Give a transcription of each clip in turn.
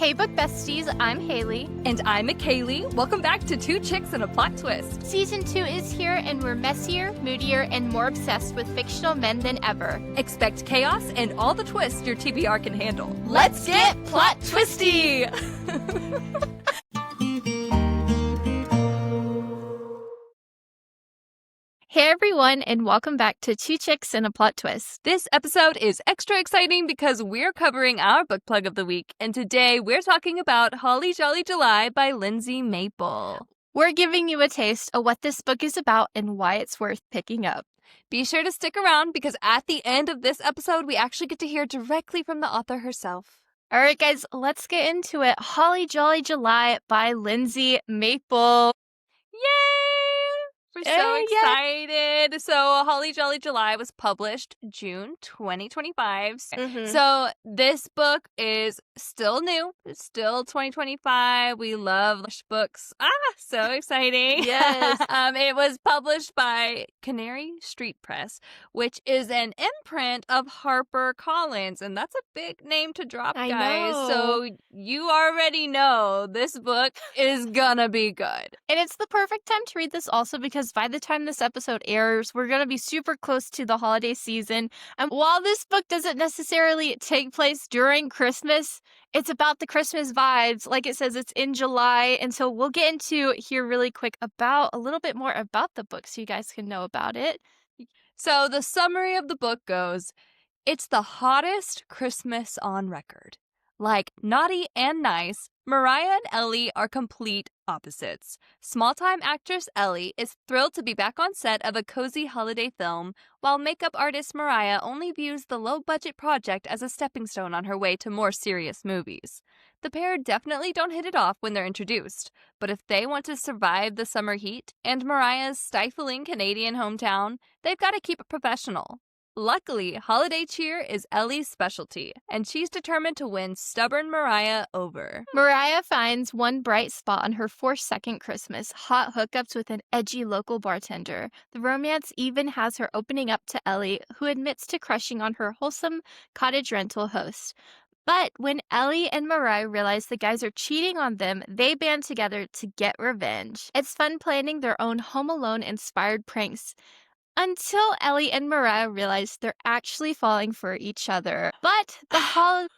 Hey book besties, I'm Haley. And I'm McCayleigh. Welcome back to Two Chicks and a Plot Twist. Season 2 is here and we're messier, moodier, and more obsessed with fictional men than ever. Expect chaos and all the twists your TBR can handle. Let's get plot twisty! Hey everyone, and welcome back to Two Chicks and a Plot Twist. This episode is extra exciting because we're covering our book plug of the week, and today we're talking about Holly Jolly July by Lindsay Maple. We're giving you a taste of what this book is about and why it's worth picking up. Be sure to stick around because at the end of this episode, we actually get to hear directly from the author herself. All right, guys, let's get into it. Holly Jolly July by Lindsay Maple. Yay! We're so excited. So Holly Jolly July was published June 2025. So this book is still new. It's still 2025. We love books. So exciting. Yes. It was published by Canary Street Press, which is an imprint of HarperCollins. And that's a big name to drop, I guys. know. So you already know this book is gonna be good. And it's the perfect time to read this also because by the time this episode airs, we're going to be super close to the holiday season. And while this book doesn't necessarily take place during Christmas, it's about the Christmas vibes. Like it says, it's in July. And so we'll get into here really quick about a little bit more about the book so you guys can know about it. So the summary of the book goes, it's the hottest Christmas on record. Like naughty and nice, Mariah and Ellie are complete opposites. Small-time actress Ellie is thrilled to be back on set of a cozy holiday film, while makeup artist Mariah only views the low-budget project as a stepping stone on her way to more serious movies. The pair definitely don't hit it off when they're introduced, but if they want to survive the summer heat and Mariah's stifling Canadian hometown, they've got to keep it professional. Luckily, holiday cheer is Ellie's specialty, and she's determined to win stubborn Mariah over. Mariah finds one bright spot on her 4th Christmas, hot hookups with an edgy local bartender. The romance even has her opening up to Ellie, who admits to crushing on her wholesome cottage rental host. But when Ellie and Mariah realize the guys are cheating on them, they band together to get revenge. It's fun planning their own Home Alone-inspired pranks, until Ellie and Mariah realize they're actually falling for each other. But the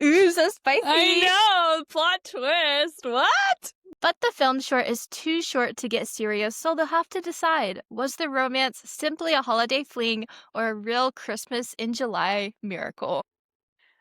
Ooh, so spicy. I know! Plot twist! What? But the film short is too short to get serious, so they'll have to decide. Was the romance simply a holiday fling or a real Christmas in July miracle?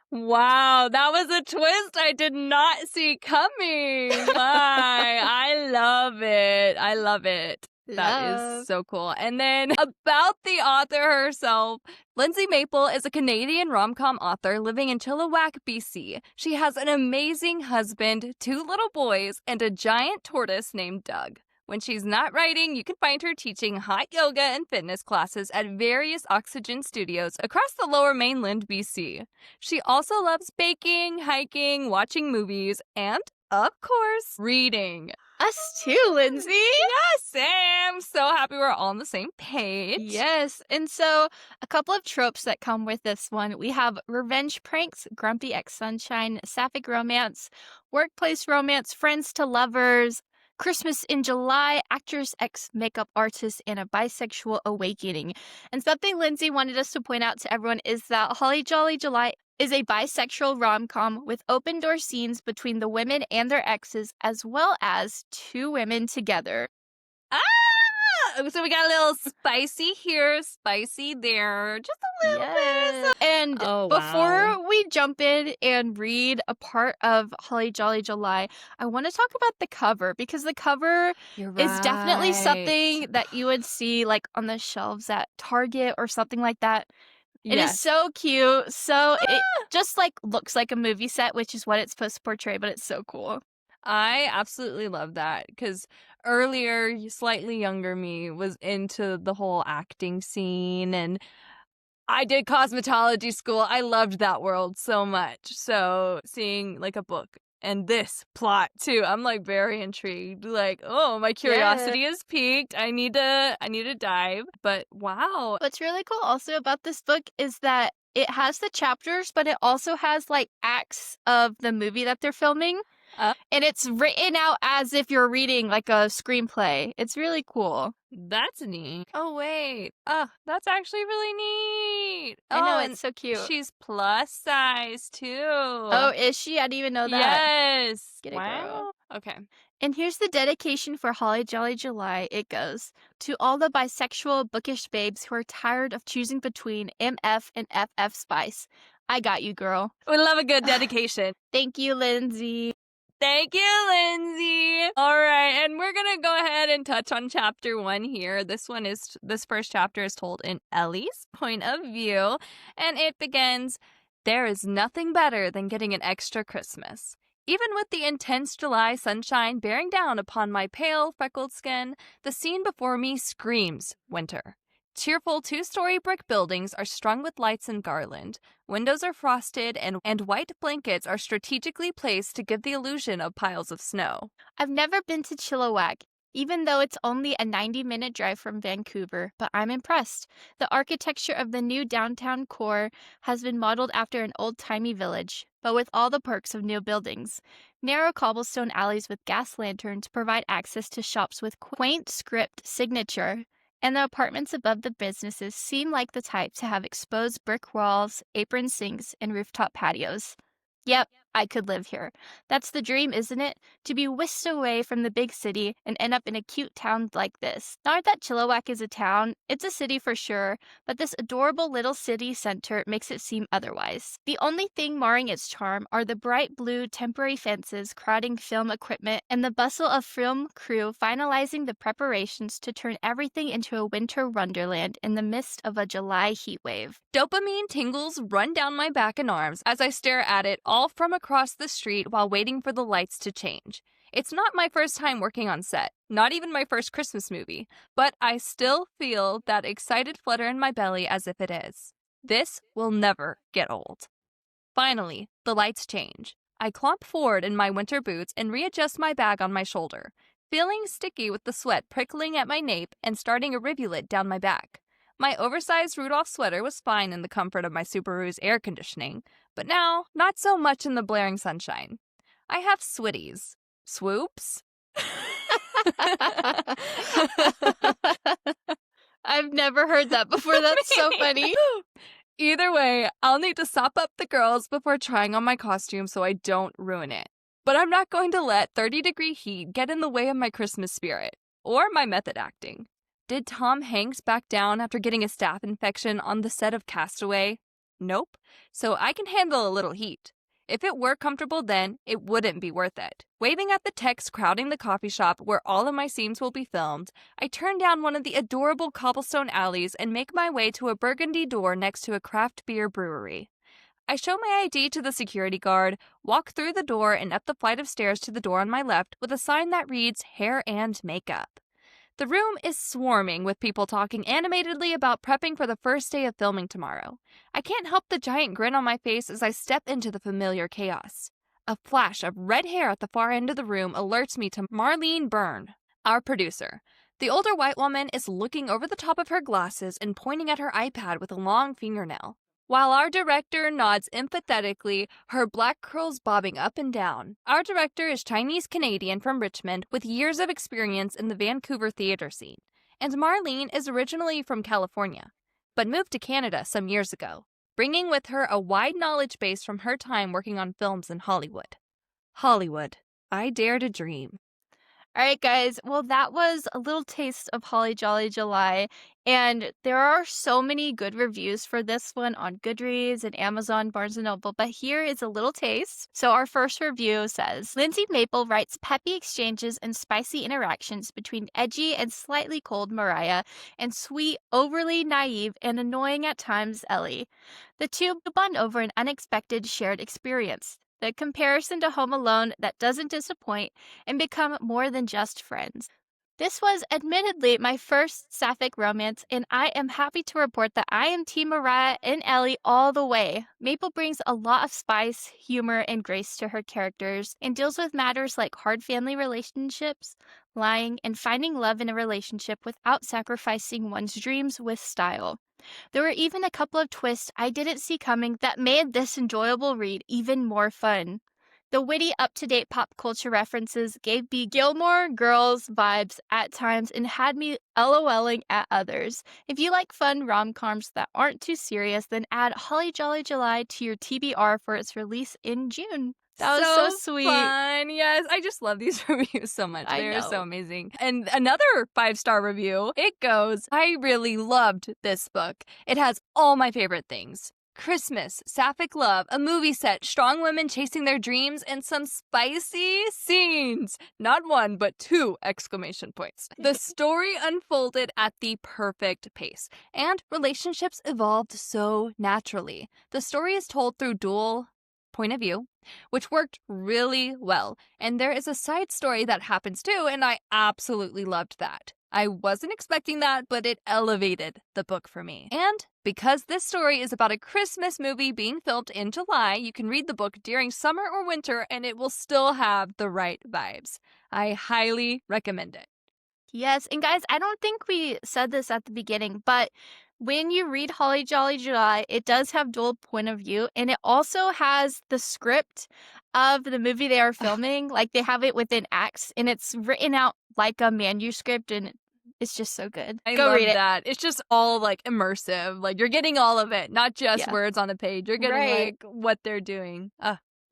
Wow, that was a twist I did not see coming. I love it. I love it. That is so cool. And then about the author herself, Lindsay Maple is a Canadian rom-com author living in Chilliwack, BC. She has an amazing husband, 2 little boys, and a giant tortoise named Doug. When she's not writing, you can find her teaching hot yoga and fitness classes at various Oxygen studios across the lower mainland BC. She also loves baking, hiking, watching movies, and, of course, reading. Us too, Lindsay. Yes, Sam. So happy we're all on the same page. Yes. And so a couple of tropes that come with this one. We have revenge pranks, grumpy ex-sunshine, sapphic romance, workplace romance, friends to lovers, Christmas in July, actress ex-makeup artist, and a bisexual awakening. And something Lindsay wanted us to point out to everyone is that Holly Jolly July is a bisexual rom-com with open-door scenes between the women and their exes, as well as 2 women together. So we got a little spicy here, spicy there, just a little bit. And before we jump in and read a part of Holly Jolly July, I want to talk about the cover because the cover is definitely something that you would see like on the shelves at Target or something like that. It is so cute. So it just like looks like a movie set, which is what it's supposed to portray, but it's so cool. I absolutely love that because earlier, slightly younger me was into the whole acting scene and I did cosmetology school. I loved that world so much. So seeing like a book and this plot too, I'm like very intrigued. Like, oh, my curiosity is piqued. I need to dive. But wow. What's really cool also about this book is that It has the chapters, but it also has, like, acts of the movie that they're filming, Oh, and it's written out as if you're reading, like, a screenplay. It's really cool. that's neat. Oh, wait. Oh, that's actually really neat. I know, Oh, it's and so cute. she's plus size Oh, too. is she? I didn't even know that. Yes. Get it, girl. Wow. Okay. And here's the dedication for Holly Jolly July. It goes, "To all the bisexual bookish babes who are tired of choosing between MF and FF Spice. I got you, girl." We love a good dedication. Thank you, Lindsay. Thank you, Lindsay. All right, and we're gonna go ahead and touch on chapter 1 here. This first chapter is told in Ellie's point of view, and it begins, "There is nothing better than getting an extra Christmas. Even with the intense July sunshine bearing down upon my pale, freckled skin, the scene before me screams winter. Cheerful two-story brick buildings are strung with lights and garland. Windows are frosted, and white blankets are strategically placed to give the illusion of piles of snow." I've never been to Chilliwack, even though it's only a 90-minute drive from Vancouver, but I'm impressed. The architecture of the new downtown core has been modeled after an old-timey village, but with all the perks of new buildings. Narrow cobblestone alleys with gas lanterns provide access to shops with quaint script signature, and the apartments above the businesses seem like the type to have exposed brick walls, apron sinks, and rooftop patios. Yep, I could live here. That's the dream, isn't it? To be whisked away from the big city and end up in a cute town like this. Not that Chilliwack is a town, it's a city for sure, but this adorable little city center makes it seem otherwise. The only thing marring its charm are the bright blue temporary fences crowding film equipment and the bustle of film crew finalizing the preparations to turn everything into a winter wonderland in the midst of a July heat wave. Dopamine tingles run down my back and arms as I stare at it all from across the street while waiting for the lights to change. It's not my first time working on set, not even my first Christmas movie, but I still feel that excited flutter in my belly as if it is. This will never get old. Finally, the lights change. I clomp forward in my winter boots and readjust my bag on my shoulder, feeling sticky with the sweat prickling at my nape and starting a rivulet down my back. My oversized Rudolph sweater was fine in the comfort of my Subaru's air conditioning, but now, not so much in the blaring sunshine. I have switties. Swoops? I've never heard that before. That's so funny. Either way, I'll need to sop up the girls before trying on my costume so I don't ruin it. But I'm not going to let 30-degree heat get in the way of my Christmas spirit, or my method acting. Did Tom Hanks back down after getting a staph infection on the set of Castaway? Nope. So I can handle a little heat. If it were comfortable then, it wouldn't be worth it. Waving at the techs crowding the coffee shop where all of my scenes will be filmed, I turn down one of the adorable cobblestone alleys and make my way to a burgundy door next to a craft beer brewery. I show my ID to the security guard, walk through the door and up the flight of stairs to the door on my left with a sign that reads hair and makeup. The room is swarming with people talking animatedly about prepping for the first day of filming tomorrow. I can't help the giant grin on my face as I step into the familiar chaos. A flash of red hair at the far end of the room alerts me to Marlene Byrne, our producer. The older white woman is looking over the top of her glasses and pointing at her iPad with a long fingernail, while our director nods empathetically, her black curls bobbing up and down. Our director is Chinese-Canadian from Richmond with years of experience in the Vancouver theater scene, and Marlene is originally from California, but moved to Canada some years ago, bringing with her a wide knowledge base from her time working on films in Hollywood. Hollywood, I dare to dream. All right, guys. Well, that was a little taste of Holly Jolly July. And there are so many good reviews for this one on Goodreads and Amazon, Barnes & Noble. But here is a little taste. So our first review says, Lindsay Maple writes peppy exchanges and spicy interactions between edgy and slightly cold Mariah and sweet, overly naive, and annoying at times Ellie. The two bond over an unexpected shared experience. The comparison to Home Alone that doesn't disappoint and become more than just friends. This was admittedly my first sapphic romance, and I am happy to report that I am Team Mariah and Ellie all the way. Maple brings a lot of spice, humor, and grace to her characters and deals with matters like hard family relationships, lying, and finding love in a relationship without sacrificing one's dreams with style. There were even a couple of twists I didn't see coming that made this enjoyable read even more fun. The witty, up-to-date pop culture references gave me Gilmore Girls vibes at times and had me LOLing at others. If you like fun rom-coms that aren't too serious, then add Holly Jolly July to your TBR for its release in June. That was so So sweet. fun. Yes, I just love these reviews so much. I They're so know. amazing. And another 5-star review, it goes, I really loved this book. It has all my favorite things. Christmas, sapphic love, a movie set, strong women chasing their dreams, and some spicy scenes. Not one, but 2 exclamation points. The story unfolded at the perfect pace, and relationships evolved so naturally. The story is told through dual point of view, which worked really well. And there is a side story that happens too, and I absolutely loved that. I wasn't expecting that, but it elevated the book for me. And because this story is about a Christmas movie being filmed in July, you can read the book during summer or winter and it will still have the right vibes. I highly recommend it. Yes, and guys, I don't think we said this at the beginning, but when you read Holly Jolly July, it does have dual point of view, and it also has the script of the movie they are filming. Like, they have it within acts, and it's written out like a manuscript, and it's just so good. I Go love read it. that. It's just all like immersive. Like you're getting all of it, not just Yeah. words on a page. You're getting Right. like what they're doing.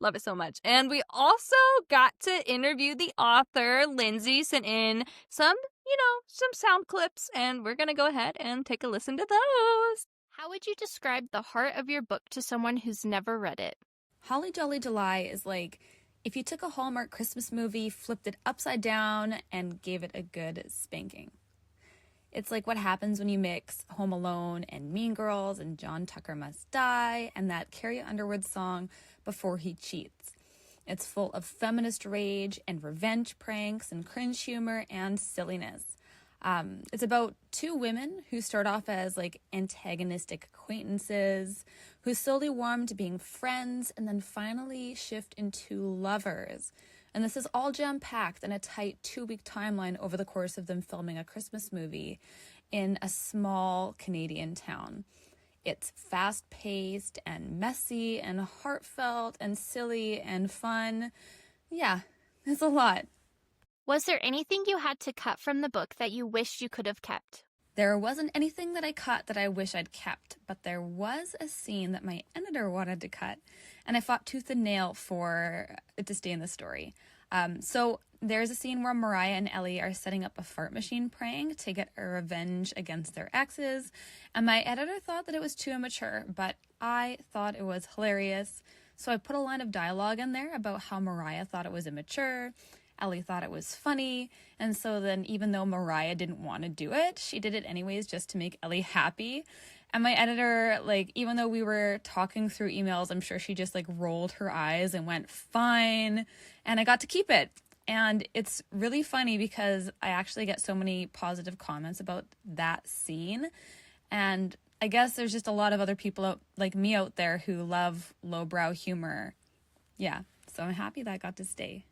Love it so much. And we also got to interview the author. Lindsay sent in some sound clips, and we're going to go ahead and take a listen to those. How would you describe the heart of your book to someone who's never read it? Holly Jolly July is like if you took a Hallmark Christmas movie, flipped it upside down, and gave it a good spanking. It's like what happens when you mix Home Alone and Mean Girls and John Tucker Must Die and that Carrie Underwood song, Before He Cheats. It's full of feminist rage and revenge pranks and cringe humor and silliness. It's about 2 women who start off as like antagonistic acquaintances, who slowly warm to being friends and then finally shift into lovers. And this is all jam-packed in a tight 2-week timeline over the course of them filming a Christmas movie in a small Canadian town. It's fast-paced and messy and heartfelt and silly and fun. Yeah, it's a lot. Was there anything you had to cut from the book that you wished you could have kept? There wasn't anything that I cut that I wish I'd kept, but there was a scene that my editor wanted to cut, and I fought tooth and nail for it to stay in the story. So there's a scene where Mariah and Ellie are setting up a fart machine prank to get a revenge against their exes, and my editor thought that it was too immature, but I thought it was hilarious. So I put a line of dialogue in there about how Mariah thought it was immature, Ellie thought it was funny, and so then even though Mariah didn't want to do it, she did it anyways just to make Ellie happy. And my editor, like, even though we were talking through emails, I'm sure she just, like, rolled her eyes and went, fine, and I got to keep it. And it's really funny because I actually get so many positive comments about that scene, and I guess there's just a lot of other people like me out there who love lowbrow humor. Yeah, so I'm happy that got to stay.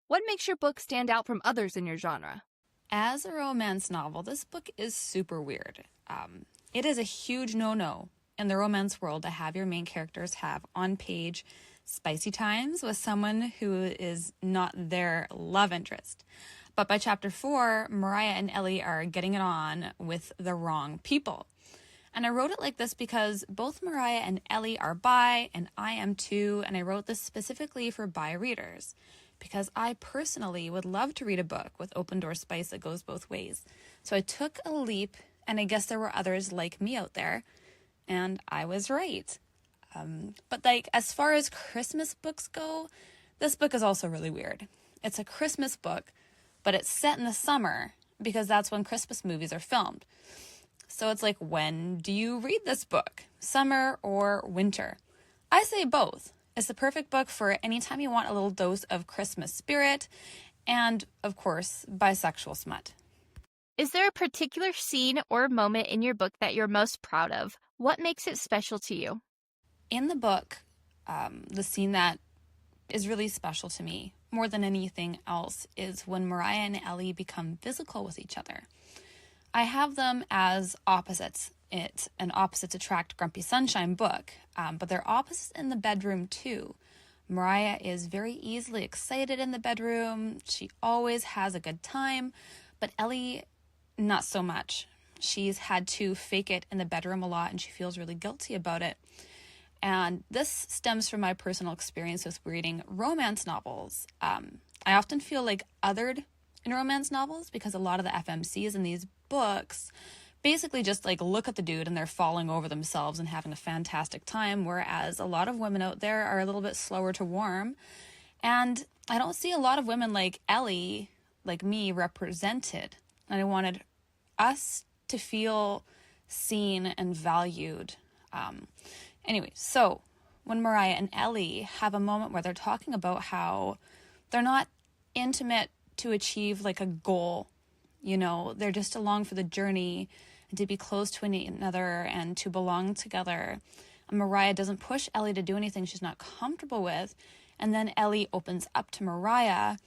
What makes your book stand out from others in your genre? As a romance novel, this book is super weird. It is a huge no-no in the romance world to have your main characters have on-page spicy times with someone who is not their love interest. But by chapter 4, Mariah and Ellie are getting it on with the wrong people. And I wrote it like this because both Mariah and Ellie are bi, and I am too, and I wrote this specifically for bi readers, because I personally would love to read a book with open door spice that goes both ways. So I took a leap, and I guess there were others like me out there, and I was right. But like, as far as Christmas books go, this book is also really weird. It's a Christmas book, but it's set in the summer because that's when Christmas movies are filmed. So it's like, when do you read this book? Summer or winter? I say both. It's the perfect book for anytime you want a little dose of Christmas spirit and, of course, bisexual smut. Is there a particular scene or moment in your book that you're most proud of? What makes it special to you? In the book, the scene that is really special to me more than anything else is when Mariah and Ellie become physical with each other. I have them as opposites. It's an opposites attract grumpy sunshine book, but they're opposites in the bedroom too. Mariah is very easily excited in the bedroom. She always has a good time, but Ellie, not so much. She's had to fake it in the bedroom a lot and she feels really guilty about it. And this stems from my personal experience with reading romance novels. I often feel like othered in romance novels because a lot of the FMCs in these books basically just like look at the dude and they're falling over themselves and having a fantastic time, whereas a lot of women out there are a little bit slower to warm. And I don't see a lot of women like Ellie, like me, represented. And I wanted us to feel seen and valued. Anyway, so when Mariah and Ellie have a moment where they're talking about how they're not intimate to achieve like a goal, you know, they're just along for the journey and to be close to another and to belong together. And Mariah doesn't push Ellie to do anything she's not comfortable with. And then Ellie opens up to Mariah.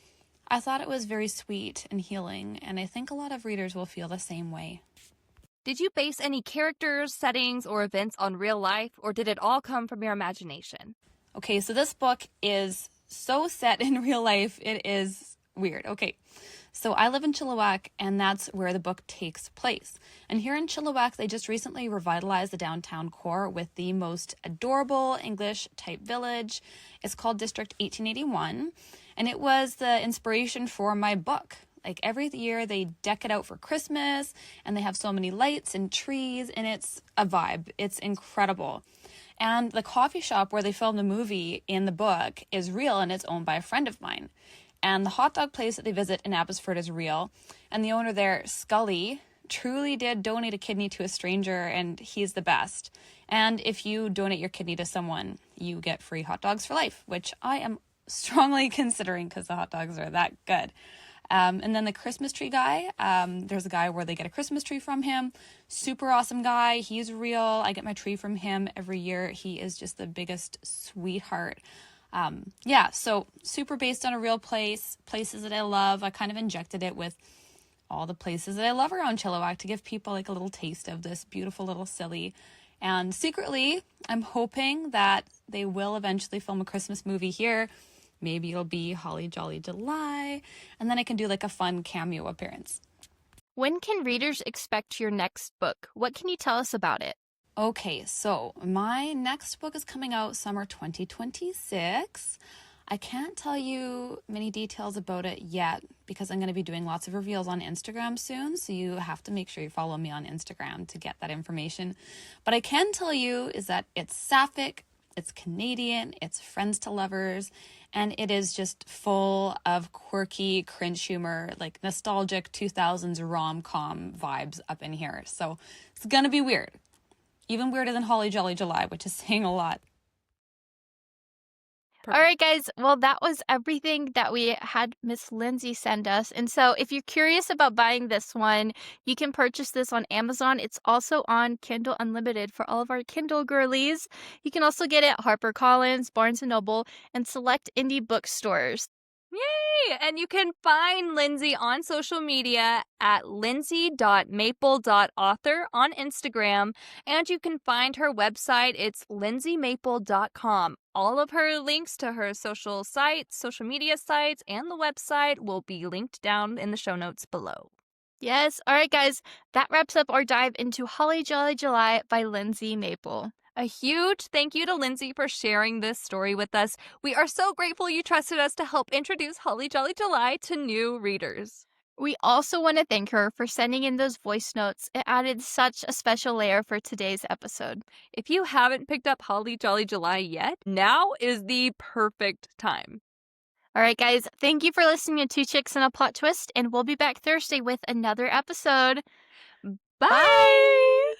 I thought it was very sweet and healing, and I think a lot of readers will feel the same way. Did you base any characters, settings, or events on real life, or did it all come from your imagination? Okay, so this book is so set in real life, it is weird. Okay, so I live in Chilliwack, and that's where the book takes place. And here in Chilliwack, they just recently revitalized the downtown core with the most adorable English-type village. It's called District 1881, and it was the inspiration for my book. Like every year they deck it out for Christmas and they have so many lights and trees and it's a vibe. It's incredible. And the coffee shop where they filmed the movie in the book is real and it's owned by a friend of mine. And the hot dog place that they visit in Abbotsford is real. And the owner there, Scully, truly did donate a kidney to a stranger and he's the best. And if you donate your kidney to someone, you get free hot dogs for life, which I am strongly considering because the hot dogs are that good. And then the Christmas tree guy, there's a guy where they get a Christmas tree from him. Super awesome guy. He's real. I get my tree from him every year. He is just the biggest sweetheart. So super based on a real place, places that I love. I kind of injected it with all the places that I love around Chilliwack to give people like a little taste of this beautiful little silly. And secretly, I'm hoping that they will eventually film a Christmas movie here. Maybe it'll be Holly Jolly July, and then I can do like a fun cameo appearance. When can readers expect your next book? What can you tell us about it? Okay, so my next book is coming out summer 2026. I can't tell you many details about it yet because I'm going to be doing lots of reveals on Instagram soon, so you have to make sure you follow me on Instagram to get that information. But I can tell you is that it's sapphic, it's Canadian, it's friends to lovers, and it is just full of quirky cringe humor, like nostalgic 2000s rom-com vibes up in here. So it's gonna be weird. Even weirder than Holly Jolly July, which is saying a lot. All right, guys. Well, that was everything that we had Miss Lindsay send us. And so if you're curious about buying this one, you can purchase this on Amazon. It's also on Kindle Unlimited for all of our Kindle girlies. You can also get it at HarperCollins, Barnes & Noble, and select indie bookstores. Yay! And you can find Lindsay on social media at lindsay.maple.author on Instagram. And you can find her website. It's lindsaymaple.com. All of her links to her social sites, social media sites, and the website will be linked down in the show notes below. Yes. All right, guys. That wraps up our dive into Holly Jolly July by Lindsay Maple. A huge thank you to Lindsay for sharing this story with us. We are so grateful you trusted us to help introduce Holly Jolly July to new readers. We also want to thank her for sending in those voice notes. It added such a special layer for today's episode. If you haven't picked up Holly Jolly July yet, now is the perfect time. All right, guys. Thank you for listening to Two Chicks and a Plot Twist, and we'll be back Thursday with another episode. Bye!